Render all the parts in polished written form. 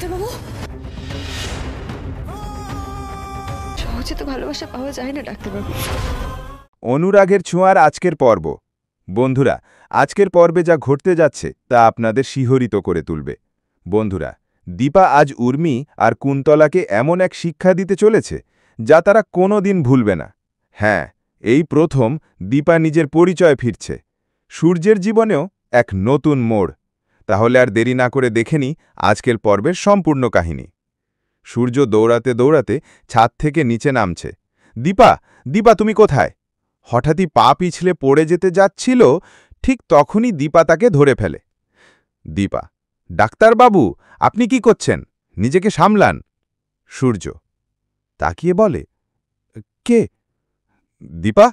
ডাক্তারবাবু, সহজে তো ভালোবাসা পাওয়া যায় না ডাক্তারবাবু। অনুরাগের ছোঁয়ার আজকের পর্ব। বন্ধুরা, আজকের পর্বে যা ঘটতে যাচ্ছে তা আপনাদের শিহরিত করে তুলবে। বন্ধুরা, দীপা আজ উর্মি আর কুন্তলাকে এমন এক শিক্ষা দিতে চলেছে যা তারা কোনো দিন ভুলবে না। হ্যাঁ, এই প্রথম দীপা নিজের পরিচয় ফিরছে। সূর্যের জীবনেও এক নতুন মোড়। তাহলে আর দেরি না করে দেখে নিই আজকের পর্বের সম্পূর্ণ কাহিনী। সূর্য দৌড়াতে দৌড়াতে ছাদ থেকে নিচে নামছে। দীপা, দীপা তুমি কোথায়? হঠাৎই পা পিছলে পড়ে যেতে যাচ্ছিল, ঠিক তখনই দীপা তাকে ধরে ফেলে। দীপা, ডাক্তারবাবু, আপনি কি করছেন? নিজেকে সামলান। সূর্য তাকিয়ে বলে, কে? দীপা?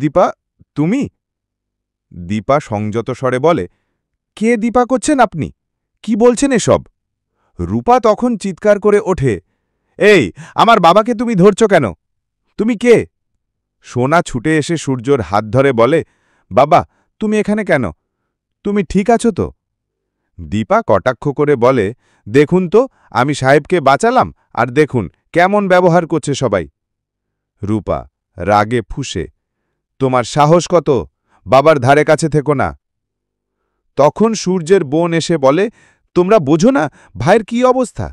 দীপা, তুমি? দীপা সংযত স্বরে বলে, কে দীপা করছেন আপনি? কি বলছেন এসব? রূপা তখন চিৎকার করে ওঠে, এই, আমার বাবাকে তুমি ধরছ কেন? তুমি কে? সোনা ছুটে এসে সূর্যর হাত ধরে বলে, বাবা, তুমি এখানে কেন? তুমি ঠিক আছো তো? দীপা কটাক্ষ করে বলে, দেখুন তো, আমি সাহেবকে বাঁচালাম, আর দেখুন কেমন ব্যবহার করছে সবাই। রূপা রাগে ফুঁসে, তোমার সাহস কত? বাবার ধারে কাছে থেকো না। তখন সূর্যের বোন এসে বলে, তোমরা বোঝো না ভাইয়ের কি অবস্থা?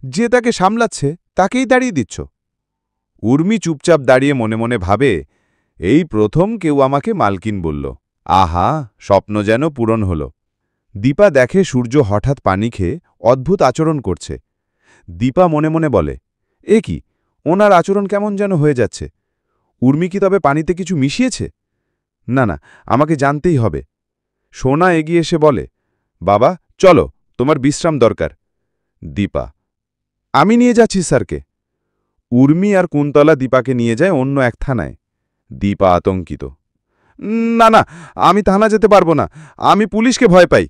যে তাকে সামলাচ্ছে তাকেই দাঁড়িয়ে দিচ্ছ। উর্মি চুপচাপ দাঁড়িয়ে মনে মনে ভাবে, এই প্রথম কেউ আমাকে মালকিন বলল। আহা, স্বপ্ন যেন পূরণ হল। দীপা দেখে সূর্য হঠাৎ পানি খেয়ে অদ্ভুত আচরণ করছে। দীপা মনে মনে বলে, এ কি, ওনার আচরণ কেমন যেন হয়ে যাচ্ছে। উর্মি কি তবে পানিতে কিছু মিশিয়েছে? না না, আমাকে জানতেই হবে। সোনা এগিয়ে এসে বলে, বাবা চলো, তোমার বিশ্রাম দরকার। দীপা, আমি নিয়ে যাচ্ছি স্যারকে। উর্মি আর কুন্তলা দীপাকে নিয়ে যায় অন্য এক থানায়। দীপা আতঙ্কিত, না না, আমি থানা যেতে পারবো না, আমি পুলিশকে ভয় পাই।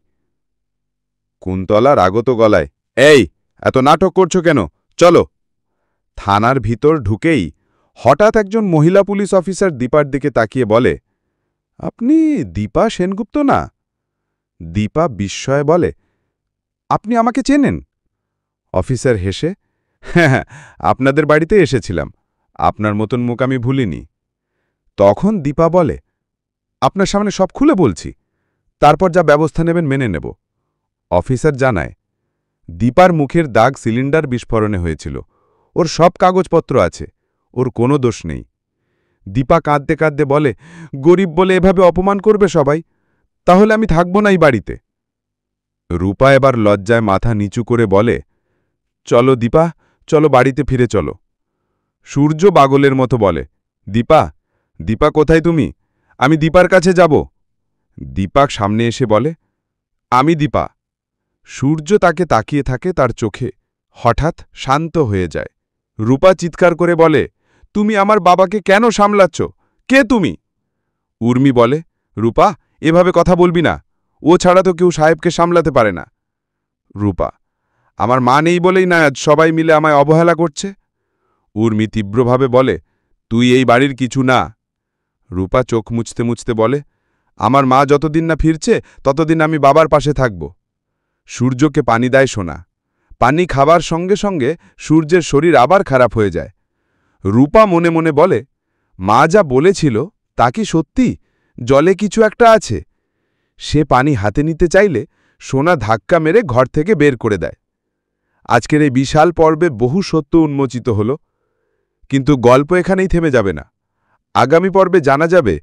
কুন্তলা রাগত গলায়, এই, এত নাটক করছো কেন? চলো। থানার ভিতর ঢুকেই হঠাৎ একজন মহিলা পুলিশ অফিসার দীপার দিকে তাকিয়ে বলে, আপনি দীপা সেনগুপ্ত না? দীপা বিস্ময়ে বলে, আপনি আমাকে চেনেন? অফিসার হেসে, হ্যাঁ, আপনাদের বাড়িতে এসেছিলাম, আপনার মতন মুখ আমি ভুলিনি। তখন দীপা বলে, আপনার সামনে সব খুলে বলছি, তারপর যা ব্যবস্থা নেবেন মেনে নেব। অফিসার জানায়, দীপার মুখের দাগ সিলিন্ডার বিস্ফোরণে হয়েছিল, ওর সব কাগজপত্র আছে, ওর কোনো দোষ নেই। দীপা কাঁদতে কাঁদতে বলে, গরিব বলে এভাবে অপমান করবে সবাই, তাহলে আমি থাকব না এই বাড়িতে। রূপা এবার লজ্জায় মাথা নিচু করে বলে, চলো দীপা, চলো বাড়িতে ফিরে চলো। সূর্য পাগলের মতো বলে, দীপা, দীপা কোথায় তুমি? আমি দীপার কাছে যাব। দীপা সামনে এসে বলে, আমি দীপা। সূর্য তাকে তাকিয়ে থাকে, তার চোখে হঠাৎ শান্ত হয়ে যায়। রূপা চিৎকার করে বলে, তুমি আমার বাবাকে কেন সামলাচ্ছ? কে তুমি? উর্মি বলে, রূপা, এভাবে কথা বলবি না, ও ছাড়া তো কেউ সাহেবকে সামলাতে পারে না। রূপা, আমার মা নেই বলেই না আজ সবাই মিলে আমায় অবহেলা করছে। উর্মি তীব্রভাবে বলে, তুই এই বাড়ির কিছু না। রূপা চোখ মুছতে মুছতে বলে, আমার মা যতদিন না ফিরছে ততদিন আমি বাবার পাশে থাকব। সূর্যকে পানি দেয় সোনা। পানি খাবার সঙ্গে সঙ্গে সূর্যের শরীর আবার খারাপ হয়ে যায়। রূপা মনে মনে বলে, মা যা বলেছিল তা কি সত্যি? জলে কিছু একটা আছে। সে পানি হাতে নিতে চাইলে সোনা ধাক্কা মেরে ঘর থেকে বের করে দেয়। আজকের এই বিশাল পর্বে বহু সত্য উন্মোচিত হল, কিন্তু গল্প এখানেই থেমে যাবে না। আগামী পর্বে জানা যাবে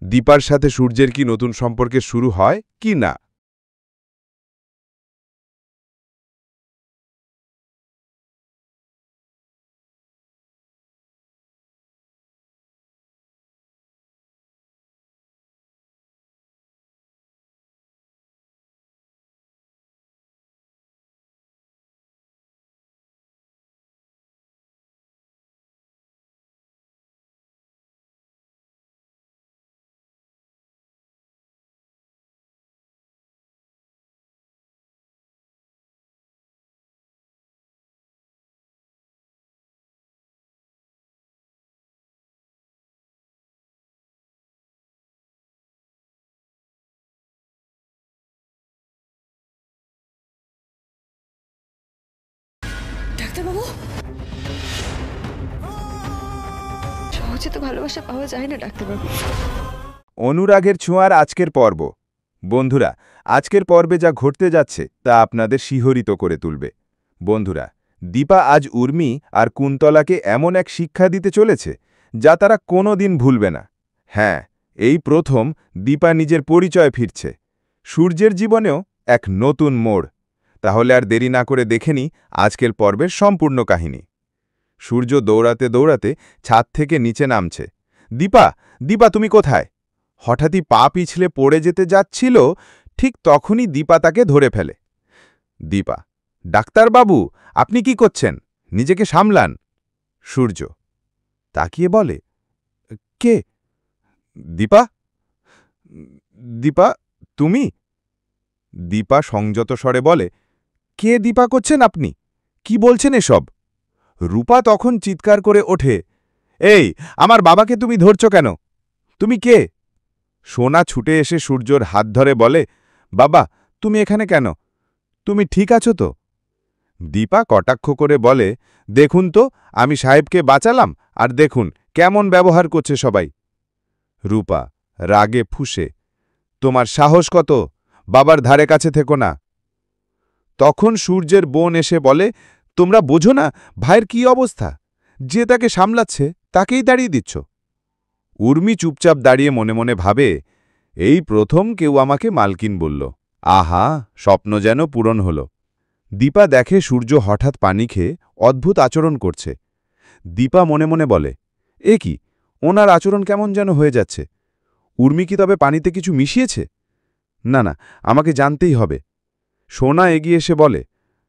দীপার সাথে সূর্যের কি নতুন সম্পর্কের শুরু হয় কি না। ডাক্তারবাবু, সহজে তো ভালোবাসা পাওয়া যায় না ডাক্তারবাবু। অনুরাগের ছোঁয়ার আজকের পর্ব। বন্ধুরা, আজকের পর্বে যা ঘটতে যাচ্ছে তা আপনাদের শিহরিত করে তুলবে। বন্ধুরা, দীপা আজ উর্মি আর কুন্তলাকে এমন এক শিক্ষা দিতে চলেছে যা তারা কোনো দিন ভুলবে না। হ্যাঁ, এই প্রথম দীপা নিজের পরিচয় ফিরছে। সূর্যের জীবনেও এক নতুন মোড়। তাহলে আর দেরি না করে দেখে নিই আজকের পর্বের সম্পূর্ণ কাহিনী। সূর্য দৌড়াতে দৌড়াতে ছাদ থেকে নিচে নামছে। দীপা, দীপা তুমি কোথায়? হঠাৎই পা পিছলে পড়ে যেতে যাচ্ছিল, ঠিক তখনই দীপা তাকে ধরে ফেলে। দীপা, ডাক্তারবাবু, আপনি কি করছেন? নিজেকে সামলান। সূর্য তাকিয়ে বলে, কে? দীপা? দীপা, তুমি? দীপা সংযত স্বরে বলে, কে দীপা করছেন আপনি? কি বলছেন এসব? রূপা তখন চিৎকার করে ওঠে, এই, আমার বাবাকে তুমি ধরছ কেন? তুমি কে? সোনা ছুটে এসে সূর্যর হাত ধরে বলে, বাবা, তুমি এখানে কেন? তুমি ঠিক আছো তো? দীপা কটাক্ষ করে বলে, দেখুন তো, আমি সাহেবকে বাঁচালাম, আর দেখুন কেমন ব্যবহার করছে সবাই। রূপা রাগে ফুঁসে, তোমার সাহস কত? বাবার ধারে কাছে থেকো না। তখন সূর্যের বোন এসে বলে, তোমরা বোঝো না ভাইয়ের কি অবস্থা? যে তাকে সামলাচ্ছে তাকেই দাঁড়িয়ে দিচ্ছ। উর্মি চুপচাপ দাঁড়িয়ে মনে মনে ভাবে, এই প্রথম কেউ আমাকে মালকিন বলল। আহা, স্বপ্ন যেন পূরণ হল। দীপা দেখে সূর্য হঠাৎ পানি খেয়ে অদ্ভুত আচরণ করছে। দীপা মনে মনে বলে, এ কি, ওনার আচরণ কেমন যেন হয়ে যাচ্ছে। উর্মি কি তবে পানিতে কিছু মিশিয়েছে? না না, আমাকে জানতেই হবে। সোনা এগিয়ে এসে বলে,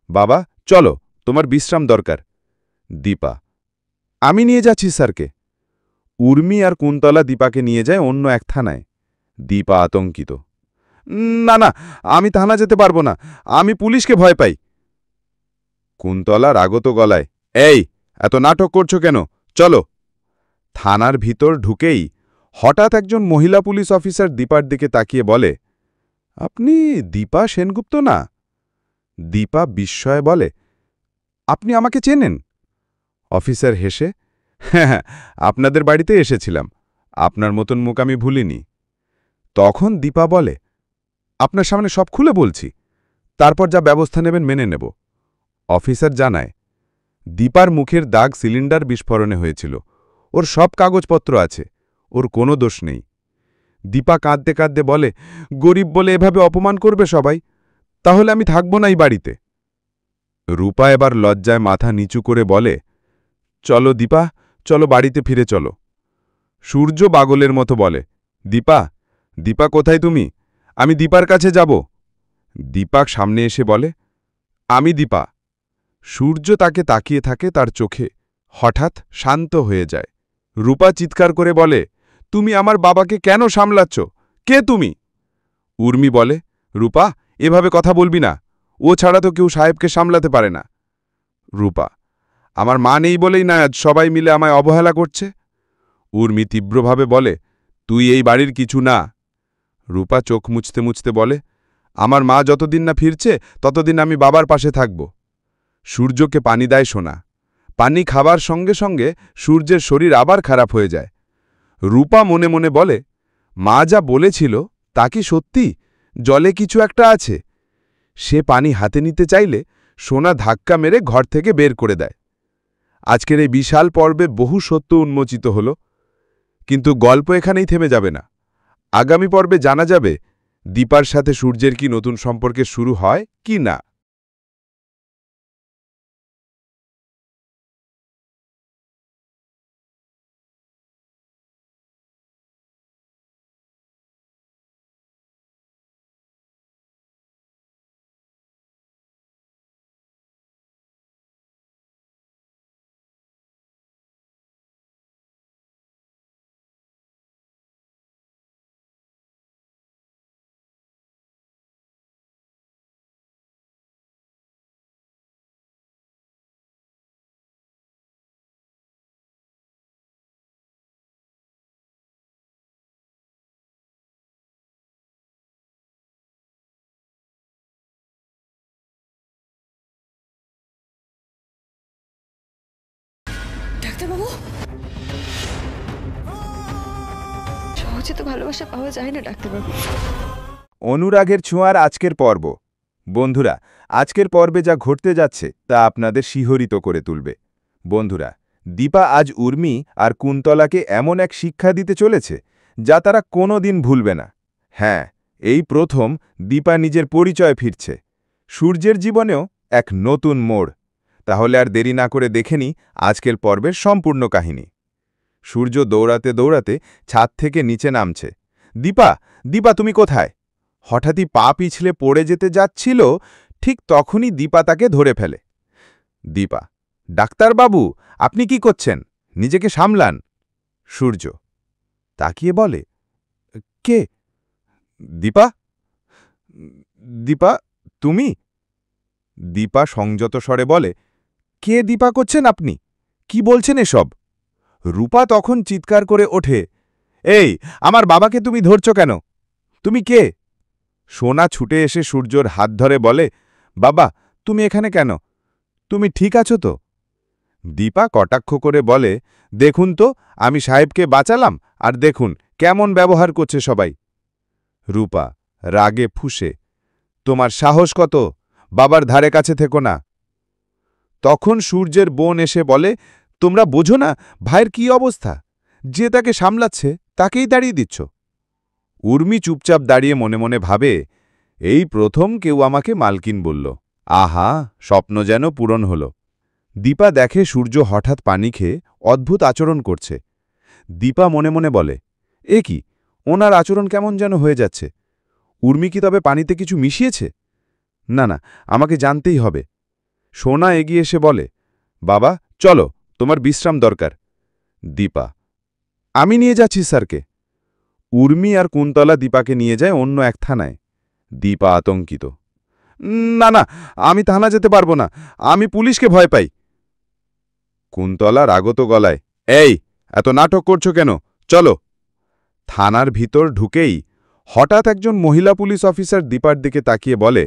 বাবা চলো, তোমার বিশ্রাম দরকার। দীপা, আমি নিয়ে যাচ্ছি স্যারকে। উর্মি আর কুন্তলা দীপাকে নিয়ে যায় অন্য এক থানায়। দীপা আতঙ্কিত, না না, আমি থানা যেতে পারবো না, আমি পুলিশকে ভয় পাই। কুন্তলা রাগত গলায়, এই, এত নাটক করছো কেন? চলো। থানার ভিতর ঢুকেই হঠাৎ একজন মহিলা পুলিশ অফিসার দীপার দিকে তাকিয়ে বলে, আপনি দীপা সেনগুপ্ত না? দীপা বিস্ময়ে বলে, আপনি আমাকে চেনেন? অফিসার হেসে, হ্যাঁ হ্যাঁ, আপনাদের বাড়িতে এসেছিলাম, আপনার মতন মুখ আমি ভুলিনি। তখন দীপা বলে, আপনার সামনে সব খুলে বলছি, তারপর যা ব্যবস্থা নেবেন মেনে নেব। অফিসার জানায়, দীপার মুখের দাগ সিলিন্ডার বিস্ফোরণে হয়েছিল, ওর সব কাগজপত্র আছে, ওর কোনো দোষ নেই। দীপা কাঁদতে কাঁদতে বলে, গরিব বলে এভাবে অপমান করবে সবাই, তাহলে আমি থাকব না এই বাড়িতে। রূপা এবার লজ্জায় মাথা নিচু করে বলে, চলো দীপা, চলো বাড়িতে ফিরে চলো। সূর্য পাগলের মতো বলে, দীপা, দীপা কোথায় তুমি? আমি দীপার কাছে যাব। দীপা সামনে এসে বলে, আমি দীপা। সূর্য তাকে তাকিয়ে থাকে, তার চোখে হঠাৎ শান্ত হয়ে যায়। রূপা চিৎকার করে বলে, তুমি আমার বাবাকে কেন সামলাচ্ছ? কে তুমি? উর্মি বলে, রূপা, এভাবে কথা বলবি না, ও ছাড়া তো কেউ সাহেবকে সামলাতে পারে না। রূপা, আমার মা নেই বলেই না আজ সবাই মিলে আমায় অবহেলা করছে। উর্মি তীব্রভাবে বলে, তুই এই বাড়ির কিছু না। রূপা চোখ মুছতে মুছতে বলে, আমার মা যতদিন না ফিরছে ততদিন আমি বাবার পাশে থাকব। সূর্যকে পানি দেয় সোনা। পানি খাবার সঙ্গে সঙ্গে সূর্যের শরীর আবার খারাপ হয়ে যায়। রূপা মনে মনে বলে, মা যা বলেছিল তা কি সত্যি? জলে কিছু একটা আছে। সে পানি হাতে নিতে চাইলে সোনা ধাক্কা মেরে ঘর থেকে বের করে দেয়। আজকের এই বিশাল পর্বে বহু সত্য উন্মোচিত হল, কিন্তু গল্প এখানেই থেমে যাবে না। আগামী পর্বে জানা যাবে দীপার সাথে সূর্যের কি নতুন সম্পর্কের শুরু হয় কি না। ডাক্তারবাবু, সহজে তো ভালোবাসা পাওয়া যায় না ডাক্তারবাবু। অনুরাগের ছোঁয়ার আজকের পর্ব। বন্ধুরা, আজকের পর্বে যা ঘটতে যাচ্ছে তা আপনাদের শিহরিত করে তুলবে। বন্ধুরা, দীপা আজ উর্মি আর কুন্তলাকে এমন এক শিক্ষা দিতে চলেছে যা তারা কোনো দিন ভুলবে না। হ্যাঁ, এই প্রথম দীপা নিজের পরিচয় ফিরছে। সূর্যের জীবনেও এক নতুন মোড়। তাহলে আর দেরি না করে দেখে নিই আজকের পর্বের সম্পূর্ণ কাহিনী। সূর্য দৌড়াতে দৌড়াতে ছাদ থেকে নিচে নামছে। দীপা, দীপা তুমি কোথায়? হঠাৎই পা পিছলে পড়ে যেতে যাচ্ছিল, ঠিক তখনই দীপা তাকে ধরে ফেলে। দীপা, ডাক্তারবাবু, আপনি কি করছেন? নিজেকে সামলান। সূর্য তাকিয়ে বলে, কে? দীপা? দীপা, তুমি? দীপা সংযত স্বরে বলে, কে দীপা করছেন আপনি? কি বলছেন এসব? রূপা তখন চিৎকার করে ওঠে, এই, আমার বাবাকে তুমি ধরছ কেন? তুমি কে? সোনা ছুটে এসে সূর্যর হাত ধরে বলে, বাবা, তুমি এখানে কেন? তুমি ঠিক আছো তো? দীপা কটাক্ষ করে বলে, দেখুন তো, আমি সাহেবকে বাঁচালাম, আর দেখুন কেমন ব্যবহার করছে সবাই। রূপা রাগে ফুঁসে, তোমার সাহস কত? বাবার ধারে কাছে থেকো না। তখন সূর্যের বোন এসে বলে, তোমরা বোঝো না ভাইয়ের কি অবস্থা? যে তাকে সামলাচ্ছে তাকেই দাঁড়িয়ে দিচ্ছ। উর্মি চুপচাপ দাঁড়িয়ে মনে মনে ভাবে, এই প্রথম কেউ আমাকে মালকিন বলল। আহা, স্বপ্ন যেন পূরণ হল। দীপা দেখে সূর্য হঠাৎ পানি খেয়ে অদ্ভুত আচরণ করছে। দীপা মনে মনে বলে, এ কি, ওনার আচরণ কেমন যেন হয়ে যাচ্ছে। উর্মি কি তবে পানিতে কিছু মিশিয়েছে? না না, আমাকে জানতেই হবে। সোনা এগিয়ে এসে বলে, বাবা চলো, তোমার বিশ্রাম দরকার। দীপা, আমি নিয়ে যাচ্ছি স্যারকে। উর্মি আর কুন্তলা দীপাকে নিয়ে যায় অন্য এক থানায়। দীপা আতঙ্কিত, না না, আমি থানা যেতে পারবো না, আমি পুলিশকে ভয় পাই। কুন্তলা রাগত গলায়, এই, এত নাটক করছো কেন? চলো। থানার ভিতর ঢুকেই হঠাৎ একজন মহিলা পুলিশ অফিসার দীপার দিকে তাকিয়ে বলে,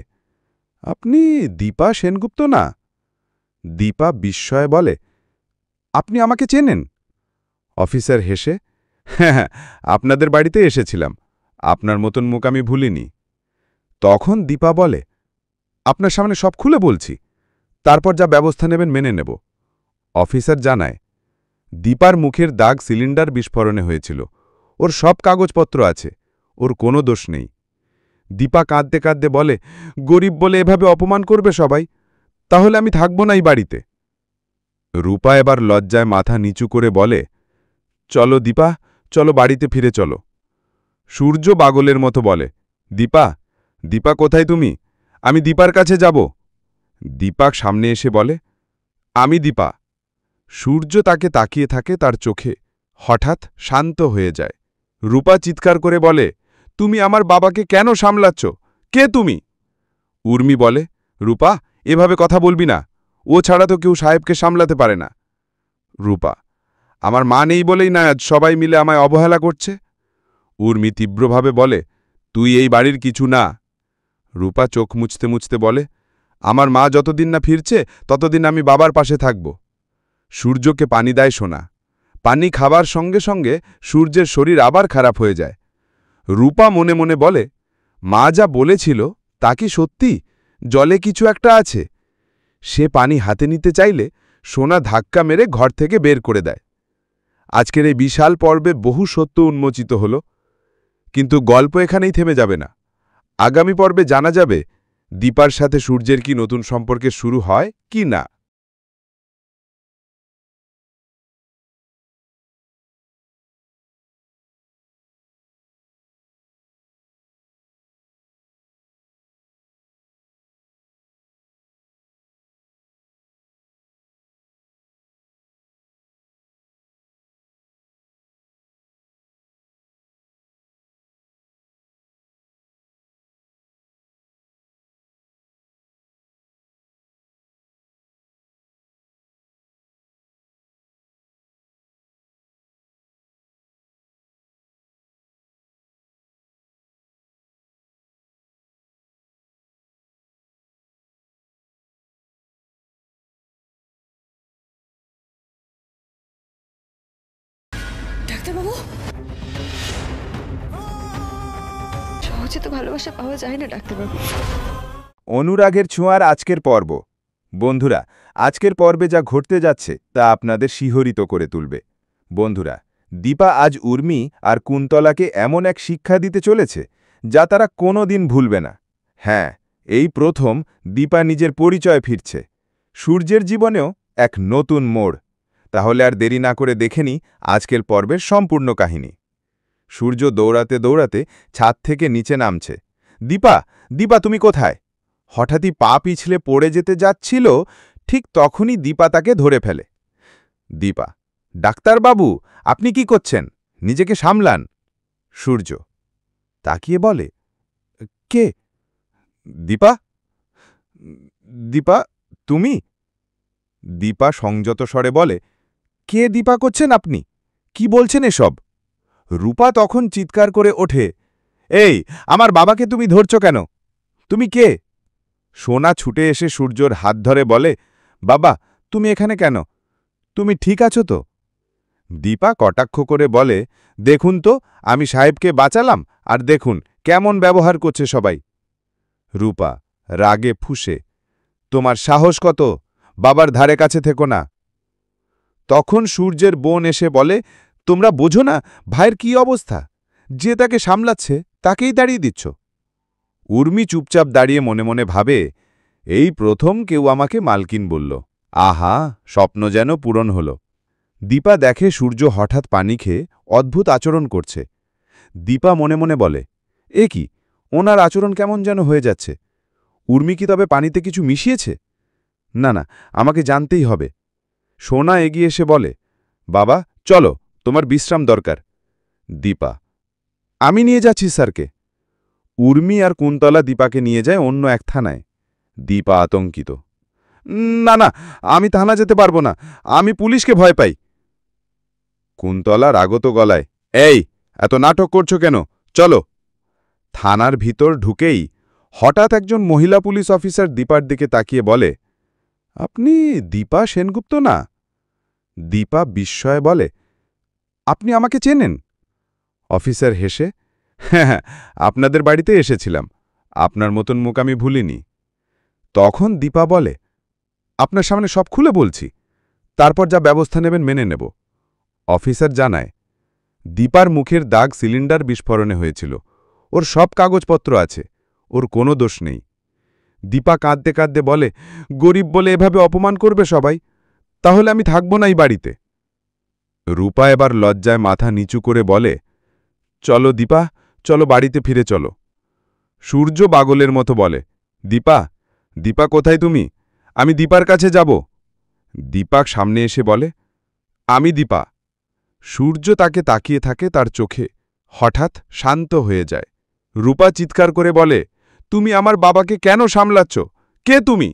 আপনি দীপা সেনগুপ্ত না? দীপা বিস্ময়ে বলে, আপনি আমাকে চেনেন? অফিসার হেসে, হ্যাঁ হ্যাঁ, আপনাদের বাড়িতে এসেছিলাম, আপনার মতন মুখ আমি ভুলিনি। তখন দীপা বলে, আপনার সামনে সব খুলে বলছি, তারপর যা ব্যবস্থা নেবেন মেনে নেব। অফিসার জানায়, দীপার মুখের দাগ সিলিন্ডার বিস্ফোরণে হয়েছিল, ওর সব কাগজপত্র আছে, ওর কোনো দোষ নেই। দীপা কাঁদতে কাঁদতে বলে, গরিব বলে এভাবে অপমান করবে সবাই, তাহলে আমি থাকব না এই বাড়িতে। রূপা এবার লজ্জায় মাথা নিচু করে বলে, চলো দীপা, চলো বাড়িতে ফিরে চলো। সূর্য পাগলের মতো বলে, দীপা, দীপা কোথায় তুমি? আমি দীপার কাছে যাব। দীপা সামনে এসে বলে, আমি দীপা। সূর্য তাকে তাকিয়ে থাকে, তার চোখে হঠাৎ শান্ত হয়ে যায়। রূপা চিৎকার করে বলে, তুমি আমার বাবাকে কেন সামলাচ্ছ? কে তুমি? উর্মি বলে, রূপা, এভাবে কথা বলবি না, ও ছাড়া তো কেউ সাহেবকে সামলাতে পারে না। রূপা, আমার মা নেই বলেই না আজ সবাই মিলে আমায় অবহেলা করছে। উর্মি তীব্রভাবে বলে, তুই এই বাড়ির কিছু না। রূপা চোখ মুছতে মুছতে বলে, আমার মা যতদিন না ফিরছে ততদিন আমি বাবার পাশে থাকব। সূর্যকে পানি দেয় সোনা। পানি খাবার সঙ্গে সঙ্গে সূর্যের শরীর আবার খারাপ হয়ে যায়। রূপা মনে মনে বলে, মা যা বলেছিল তা কি সত্যি? জলে কিছু একটা আছে। সে পানি হাতে নিতে চাইলে সোনা ধাক্কা মেরে ঘর থেকে বের করে দেয়। আজকের এই বিশাল পর্বে বহু সত্য উন্মোচিত হল, কিন্তু গল্প এখানেই থেমে যাবে না। আগামী পর্বে জানা যাবে দীপার সাথে সূর্যের কি নতুন সম্পর্কের শুরু হয় কি না। সহজে তো ভালোবাসা পাওয়া যায় না ডাক্তারবাবু। অনুরাগের ছোঁয়ার আজকের পর্ব। বন্ধুরা, আজকের পর্বে যা ঘটতে যাচ্ছে তা আপনাদের শিহরিত করে তুলবে। বন্ধুরা, দীপা আজ উর্মি আর কুন্তলাকে এমন এক শিক্ষা দিতে চলেছে যা তারা কোনো দিন ভুলবে না। হ্যাঁ, এই প্রথম দীপা নিজের পরিচয় ফিরছে। সূর্যের জীবনেও এক নতুন মোড়। তাহলে আর দেরি না করে দেখে নিই আজকের পর্বের সম্পূর্ণ কাহিনী। সূর্য দৌড়াতে দৌড়াতে ছাদ থেকে নিচে নামছে। দীপা, দীপা তুমি কোথায়? হঠাৎই পা পিছলে পড়ে যেতে যাচ্ছিল, ঠিক তখনই দীপা তাকে ধরে ফেলে। দীপা, ডাক্তারবাবু, আপনি কি করছেন? নিজেকে সামলান। সূর্য তাকিয়ে বলে, কে? দীপা? দীপা, তুমি? দীপা সংযত স্বরে বলে, কে দীপা করছেন আপনি? কি বলছেন এসব? রূপা তখন চিৎকার করে ওঠে, এই, আমার বাবাকে তুমি ধরছ কেন? তুমি কে? সোনা ছুটে এসে সূর্যর হাত ধরে বলে, বাবা, তুমি এখানে কেন? তুমি ঠিক আছো তো? দীপা কটাক্ষ করে বলে, দেখুন তো, আমি সাহেবকে বাঁচালাম, আর দেখুন কেমন ব্যবহার করছে সবাই। রূপা রাগে ফুঁসে, তোমার সাহস কত? বাবার ধারে কাছে থেকো না। তখন সূর্যের বোন এসে বলে, তোমরা বোঝো না ভাইয়ের কি অবস্থা? যে তাকে সামলাচ্ছে তাকেই দাঁড়িয়ে দিচ্ছ। উর্মি চুপচাপ দাঁড়িয়ে মনে মনে ভাবে, এই প্রথম কেউ আমাকে মালকিন বলল। আহা, স্বপ্ন যেন পূরণ হল। দীপা দেখে সূর্য হঠাৎ পানি খেয়ে অদ্ভুত আচরণ করছে। দীপা মনে মনে বলে, এ কি, ওনার আচরণ কেমন যেন হয়ে যাচ্ছে। উর্মি কি তবে পানিতে কিছু মিশিয়েছে? না না, আমাকে জানতেই হবে। সোনা এগিয়ে এসে বলে, বাবা চলো, তোমার বিশ্রাম দরকার। দীপা, আমি নিয়ে যাচ্ছি স্যারকে। উর্মি আর কুন্তলা দীপাকে নিয়ে যায় অন্য এক থানায়। দীপা আতঙ্কিত, না না, আমি থানা যেতে পারবো না, আমি পুলিশকে ভয় পাই। কুন্তলা রাগত গলায়, এই, এত নাটক করছো কেন? চলো। থানার ভিতর ঢুকেই হঠাৎ একজন মহিলা পুলিশ অফিসার দীপার দিকে তাকিয়ে বলে, আপনি দীপা সেনগুপ্ত না? দীপা বিস্ময়ে বলে, আপনি আমাকে চেনেন? অফিসার হেসে, হ্যাঁ হ্যাঁ, আপনাদের বাড়িতে এসেছিলাম, আপনার মতন মুখ আমি ভুলিনি। তখন দীপা বলে, আপনার সামনে সব খুলে বলছি, তারপর যা ব্যবস্থা নেবেন মেনে নেব। অফিসার জানায়, দীপার মুখের দাগ সিলিন্ডার বিস্ফোরণে হয়েছিল, ওর সব কাগজপত্র আছে, ওর কোনো দোষ নেই। দীপা কাঁদতে কাঁদতে বলে, গরিব বলে এভাবে অপমান করবে সবাই, তাহলে আমি থাকব না এই বাড়িতে। রূপা এবার লজ্জায় মাথা নিচু করে বলে, চলো দীপা, চলো বাড়িতে ফিরে চলো। সূর্য পাগলের মতো বলে, দীপা, দীপা কোথায় তুমি? আমি দীপার কাছে যাব। দীপা সামনে এসে বলে, আমি দীপা। সূর্য তাকে তাকিয়ে থাকে, তার চোখে হঠাৎ শান্ত হয়ে যায়। রূপা চিৎকার করে বলে, তুমি আমার বাবাকে কেন সামলাচ্ছ? কে তুমি?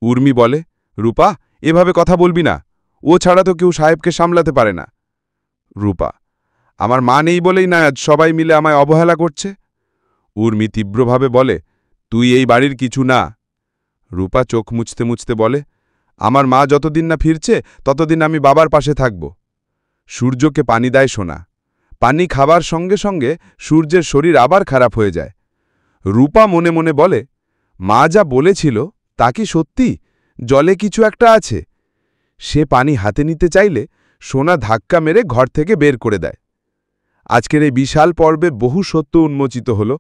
উর্মি বলে, রূপা, এভাবে কথা বলবি না, ও ছাড়া তো কেউ সাহেবকে সামলাতে পারে না। রূপা, আমার মা নেই বলেই না আজ সবাই মিলে আমায় অবহেলা করছে। উর্মি তীব্রভাবে বলে, তুই এই বাড়ির কিছু না। রূপা চোখ মুছতে মুছতে বলে, আমার মা যতদিন না ফিরছে ততদিন আমি বাবার পাশে থাকব। সূর্যকে পানি দেয় সোনা। পানি খাবার সঙ্গে সঙ্গে সূর্যের শরীর আবার খারাপ হয়ে যায়। রূপা মনে মনে বলে, মা যা বলেছিল তা কি সত্যি? জলে কিছু একটা আছে। সে পানি হাতে নিতে চাইলে সোনা ধাক্কা মেরে ঘর থেকে বের করে দেয়। আজকের এই বিশাল পর্বে বহু সত্য উন্মোচিত হল,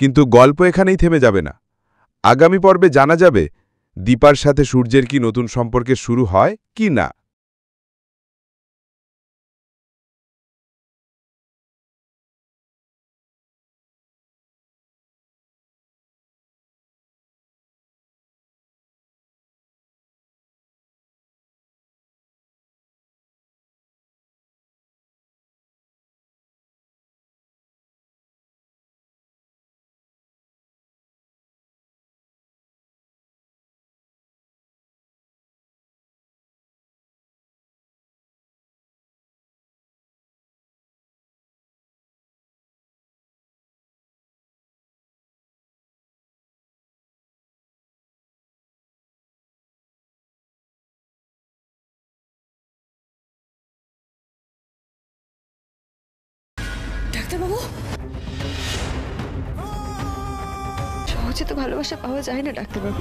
কিন্তু গল্প এখানেই থেমে যাবে না। আগামী পর্বে জানা যাবে দীপার সাথে সূর্যের কি নতুন সম্পর্কের শুরু হয় কি না। ডাক্তারবাবু, সহজে তো ভালোবাসা পাওয়া যায় না ডাক্তারবাবু।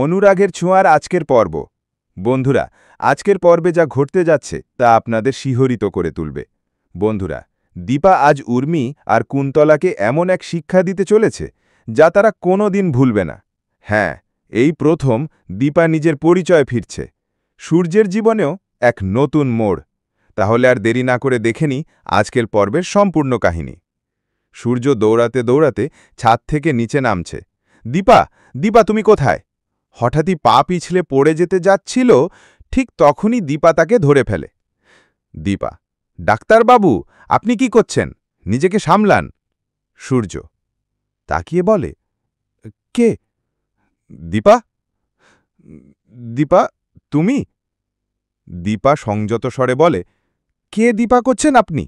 অনুরাগের ছোঁয়ার আজকের পর্ব। বন্ধুরা, আজকের পর্বে যা ঘটতে যাচ্ছে তা আপনাদের শিহরিত করে তুলবে। বন্ধুরা, দীপা আজ উর্মি আর কুন্তলাকে এমন এক শিক্ষা দিতে চলেছে যা তারা কোনোদিন ভুলবে না। হ্যাঁ, এই প্রথম দীপা নিজের পরিচয় ফিরছে। সূর্যের জীবনেও এক নতুন মোড়। তাহলে আর দেরি না করে দেখে নিই আজকের পর্বের সম্পূর্ণ কাহিনী। সূর্য দৌড়াতে দৌড়াতে ছাদ থেকে নিচে নামছে। দীপা, দীপা তুমি কোথায়? হঠাৎই পা পিছলে পড়ে যেতে যাচ্ছিল, ঠিক তখনই দীপা তাকে ধরে ফেলে। দীপা, ডাক্তারবাবু আপনি কি করছেন? নিজেকে সামলান। সূর্য তাকিয়ে বলে, কে? দীপা? দীপা তুমি? দীপা সংযত স্বরে বলে, কে দীপা করছেন আপনি?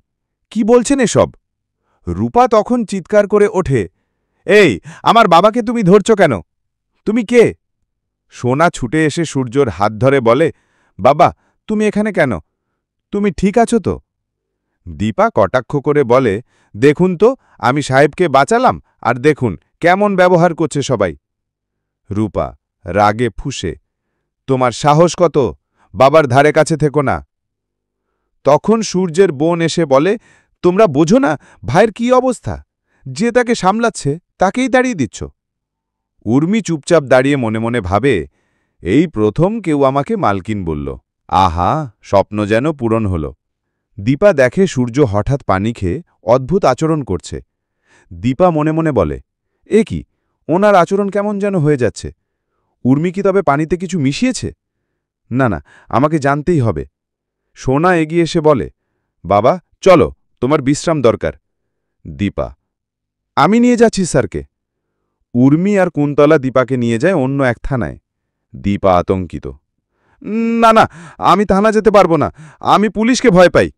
কি বলছেন এসব? রূপা তখন চিৎকার করে ওঠে, এই আমার বাবাকে তুমি ধরছ কেন? তুমি কে? সোনা ছুটে এসে সূর্যর হাত ধরে বলে, বাবা তুমি এখানে কেন? তুমি ঠিক আছো তো? দীপা কটাক্ষ করে বলে, দেখুন তো আমি সাহেবকে বাঁচালাম, আর দেখুন কেমন ব্যবহার করছে সবাই। রূপা রাগে ফুঁসে, তোমার সাহস কত? বাবার ধারে কাছে থেকো না। তখন সূর্যের বোন এসে বলে, তোমরা বোঝো না ভাইয়ের কি অবস্থা? যে তাকে সামলাচ্ছে তাকেই দাঁড়িয়ে দিচ্ছ। উর্মি চুপচাপ দাঁড়িয়ে মনে মনে ভাবে, এই প্রথম কেউ আমাকে মালকিন বলল। আহা, স্বপ্ন যেন পূরণ হল। দীপা দেখে সূর্য হঠাৎ পানি খেয়ে অদ্ভুত আচরণ করছে। দীপা মনে মনে বলে, এ কি, ওনার আচরণ কেমন যেন হয়ে যাচ্ছে। উর্মি কি তবে পানিতে কিছু মিশিয়েছে? না না, আমাকে জানতেই হবে। সোনা এগিয়ে এসে বলে, বাবা চলো, তোমার বিশ্রাম দরকার। দীপা, আমি নিয়ে যাচ্ছি স্যারকে। উর্মি আর কুন্তলা দীপাকে নিয়ে যায় অন্য এক থানায়। দীপা আতঙ্কিত, না না, আমি থানা যেতে পারবো না, আমি পুলিশকে ভয় পাই।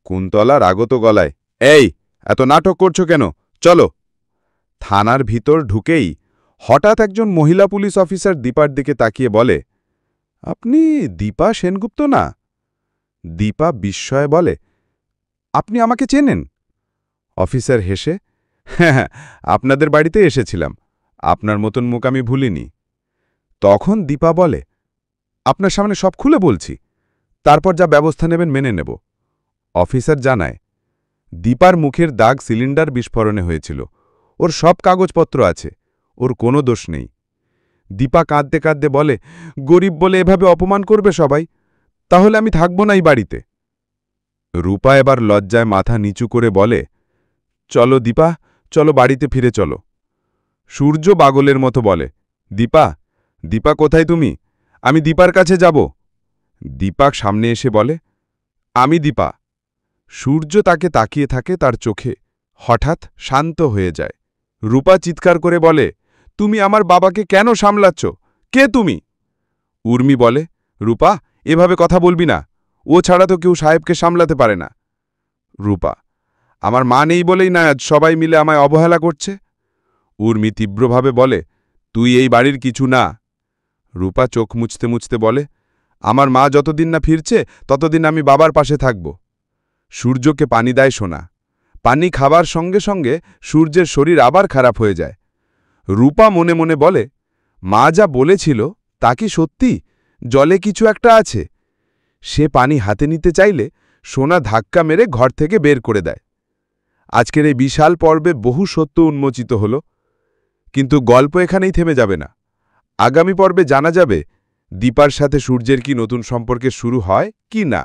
কুন্তলা রাগত গলায়, এই এত নাটক করছো কেন? চলো। থানার ভিতর ঢুকেই হঠাৎ একজন মহিলা পুলিশ অফিসার দীপার দিকে তাকিয়ে বলে, আপনি দীপা সেনগুপ্ত না? দীপা বিস্ময়ে বলে, আপনি আমাকে চেনেন? অফিসার হেসে, হ্যাঁ, আপনাদের বাড়িতে এসেছিলাম, আপনার মতন মুখ আমি ভুলিনি। তখন দীপা বলে, আপনার সামনে সব খুলে বলছি, তারপর যা ব্যবস্থা নেবেন মেনে নেব। অফিসার জানায়, দীপার মুখের দাগ সিলিন্ডার বিস্ফোরণে হয়েছিল, ওর সব কাগজপত্র আছে, ওর কোনো দোষ নেই। দীপা কাঁদতে কাঁদতে বলে, গরিব বলে এভাবে অপমান করবে সবাই, তাহলে আমি থাকব না এই বাড়িতে। রূপা এবার লজ্জায় মাথা নিচু করে বলে, চলো দীপা, চলো বাড়িতে ফিরে চলো। সূর্য পাগলের মতো বলে, দীপা, দীপা কোথায় তুমি? আমি দীপার কাছে যাব। দীপা সামনে এসে বলে, আমি দীপা। সূর্য তাকে তাকিয়ে থাকে, তার চোখে হঠাৎ শান্ত হয়ে যায়। রূপা চিৎকার করে বলে, তুমি আমার বাবাকে কেন সামলাচ্ছ? কে তুমি? উর্মি বলে, রূপা এভাবে কথা বলবি না, ও ছাড়া তো কেউ সাহেবকে সামলাতে পারে না। রূপা, আমার মা নেই বলেই না আজ সবাই মিলে আমায় অবহেলা করছে। উর্মি তীব্রভাবে বলে, তুই এই বাড়ির কিছু না। রূপা চোখ মুছতে মুছতে বলে, আমার মা যতদিন না ফিরছে ততদিন আমি বাবার পাশে থাকব। সূর্যকে পানি দেয় সোনা। পানি খাবার সঙ্গে সঙ্গে সূর্যের শরীর আবার খারাপ হয়ে যায়। রূপা মনে মনে বলে, মা যা বলেছিল তা কি সত্যি? জলে কিছু একটা আছে। সে পানি হাতে নিতে চাইলে সোনা ধাক্কা মেরে ঘর থেকে বের করে দেয়। আজকের এই বিশাল পর্বে বহু সত্য উন্মোচিত হল, কিন্তু গল্প এখানেই থেমে যাবে না। আগামী পর্বে জানা যাবে দীপার সাথে সূর্যের কি নতুন সম্পর্কে শুরু হয় কি না।